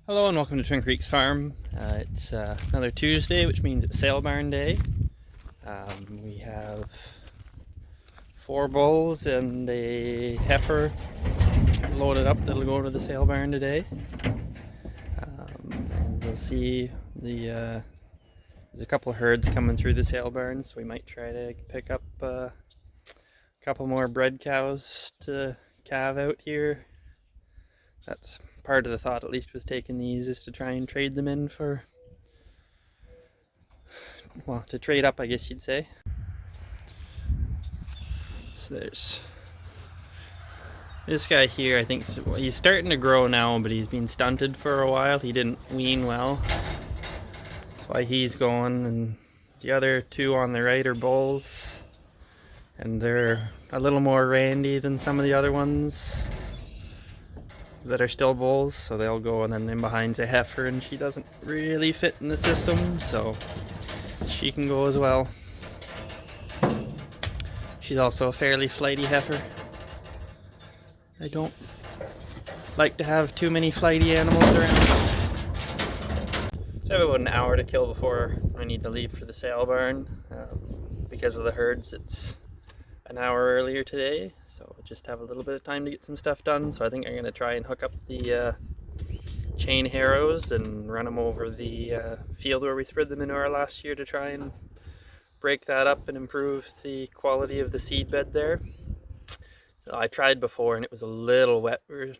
Hello and welcome to Twin Creeks Farm. It's another Tuesday, which means it's sale barn day. We have 4 bulls and a heifer loaded up that'll go to the sale barn today. And we'll see there's a couple of herds coming through the sale barn, so we might try to pick up a couple more bred cows to calve out here. That's part of the thought, at least, with taking these, is to try and trade them in for, well, to trade up, I guess you'd say. So there's this guy here. I think he's starting to grow now, but he's been stunted for a while. He didn't wean well. That's why he's going, and the other 2 on the right are bulls, and they're a little more randy than some of the other ones that are still bulls, so they'll go. And then in behind's a heifer, and she doesn't really fit in the system, so she can go as well. She's also a fairly flighty heifer. I don't like to have too many flighty animals around. So I have about an hour to kill before I need to leave for the sale barn. Because of the herds, it's an hour earlier today, so just have a little bit of time to get some stuff done. So I think I'm going to try and hook up the chain harrows and run them over the field where we spread the manure last year to try and break that up and improve the quality of the seed bed there. So I tried before and it was a little wet. We're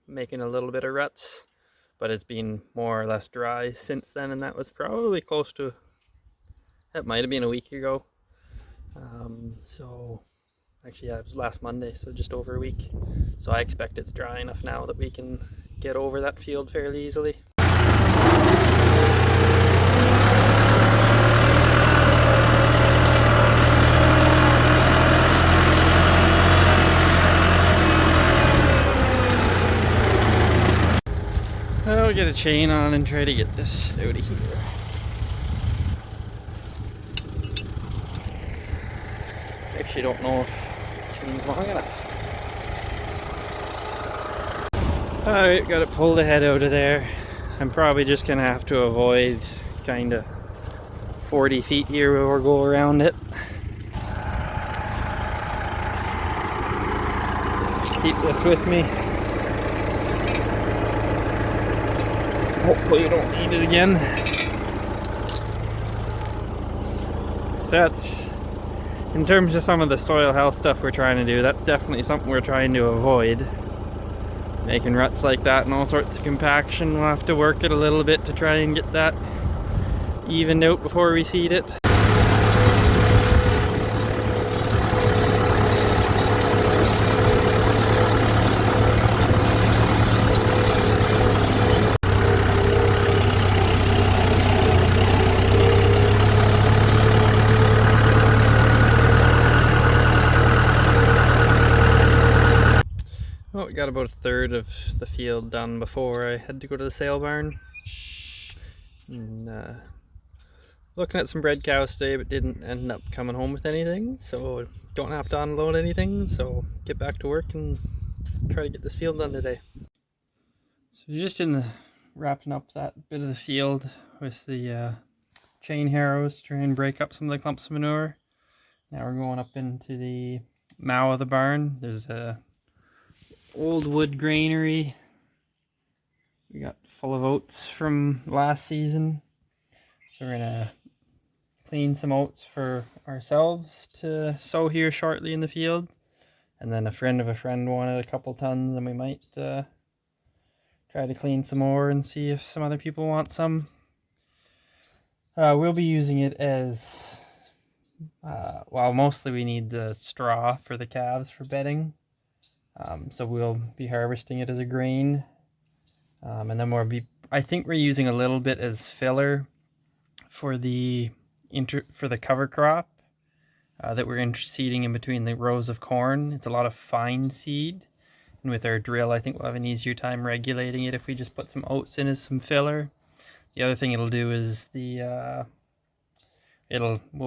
making a little bit of ruts, but it's been more or less dry since then, and that was probably close to, that might have been a week ago. So actually, yeah, it was last Monday, so just over a week. So I expect it's dry enough now that we can get over that field fairly easily. I'll get a chain on and try to get this out of here. Actually, don't know if the chain's long enough. Alright, got it pulled ahead out of there. I'm probably just gonna have to avoid kind of 40 feet here or go around it. Keep this with me. Hopefully you don't need it again. So that's, in terms of some of the soil health stuff we're trying to do, that's definitely something we're trying to avoid. Making ruts like that and all sorts of compaction. We'll have to work it a little bit to try and get that evened out before we seed it. Well, we got about a third of the field done before I had to go to the sale barn. And looking at some bred cows today, but didn't end up coming home with anything, so don't have to unload anything, so get back to work and try to get this field done today. So we're just wrapping up that bit of the field with the chain harrows to try and break up some of the clumps of manure. Now we're going up into the mow of the barn. There's a old wood granary we got full of oats from last season, so we're gonna clean some oats for ourselves to sow here shortly in the field, and then a friend of a friend wanted a couple tons, and we might try to clean some more and see if some other people want some. We'll be using it as well, mostly we need the straw for the calves for bedding. So we'll be harvesting it as a grain, and then I think we're using a little bit as filler for the cover crop that we're interseeding in between the rows of corn. It's a lot of fine seed, and with our drill I think we'll have an easier time regulating it if we just put some oats in as some filler. The other thing it'll do is we'll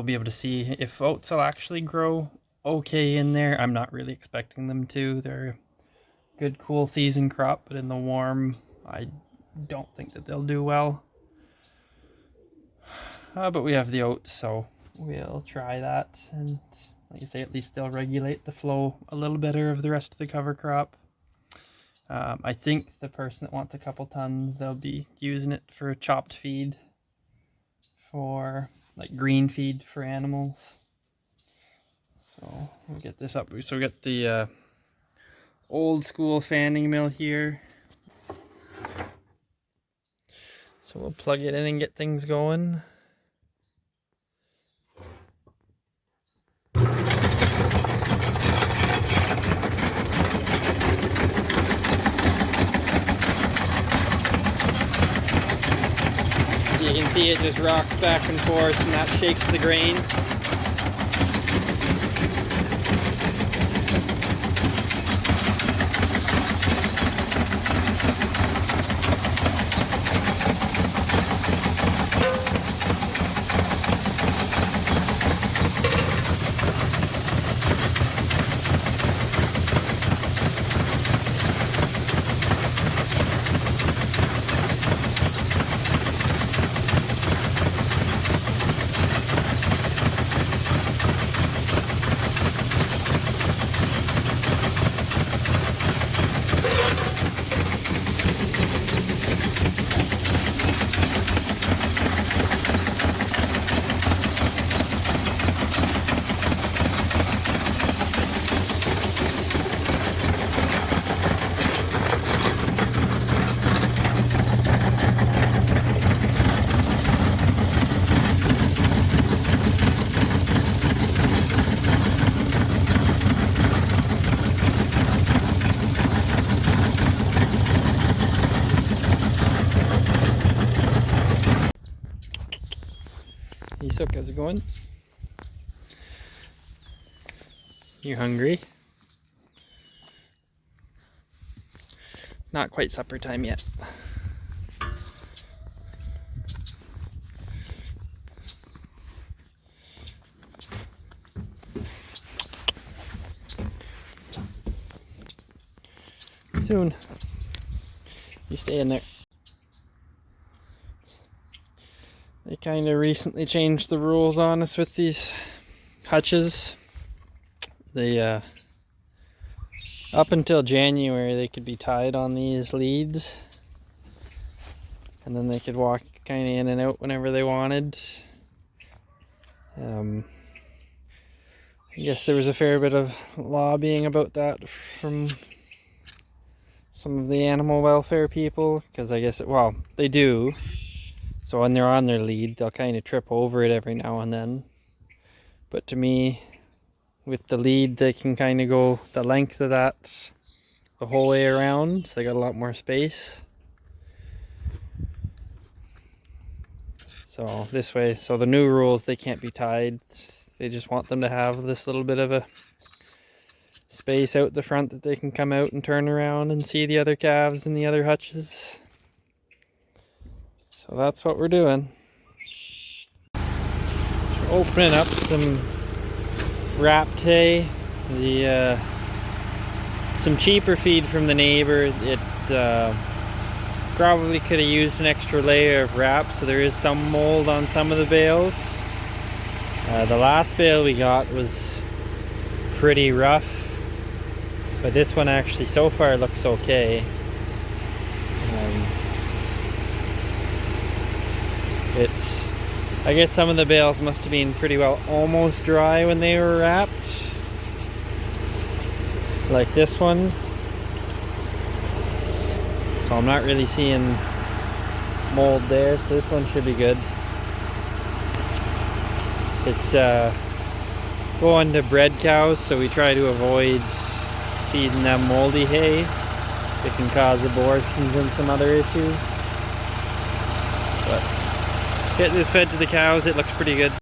be able to see if oats will actually grow okay in there. I'm not really expecting them to. They're a good cool season crop, but in the warm I don't think that they'll do well. But we have the oats, so we'll try that, and like I say, at least they'll regulate the flow a little better of the rest of the cover crop. I think the person that wants a couple tons, they'll be using it for chopped feed, for like green feed for animals. So we'll get this up. So we got the old school fanning mill here. So we'll plug it in and get things going. You can see it just rocks back and forth, and that shakes the grain. Isok, how's it going? You hungry? Not quite supper time yet. Soon. You stay in there. They kind of recently changed the rules on us with these hutches. They up until January they could be tied on these leads, and then they could walk kind of in and out whenever they wanted. I guess there was a fair bit of lobbying about that from some of the animal welfare people, because I guess well, they do. So when they're on their lead, they'll kind of trip over it every now and then. But to me, with the lead, they can kind of go the length of that the whole way around. So they got a lot more space. So this way, so the new rules, they can't be tied. They just want them to have this little bit of a space out the front that they can come out and turn around and see the other calves and the other hutches. So that's what we're doing. We're opening up some wrapped hay. Some cheaper feed from the neighbor. It probably could have used an extra layer of wrap, so there is some mold on some of the bales. The last bale we got was pretty rough, but this one actually so far looks okay. I guess some of the bales must have been pretty well almost dry when they were wrapped. Like this one. So I'm not really seeing mold there, so this one should be good. It's going to bred cows, so we try to avoid feeding them moldy hay. It can cause abortions and some other issues. But get this fed to the cows, it looks pretty good.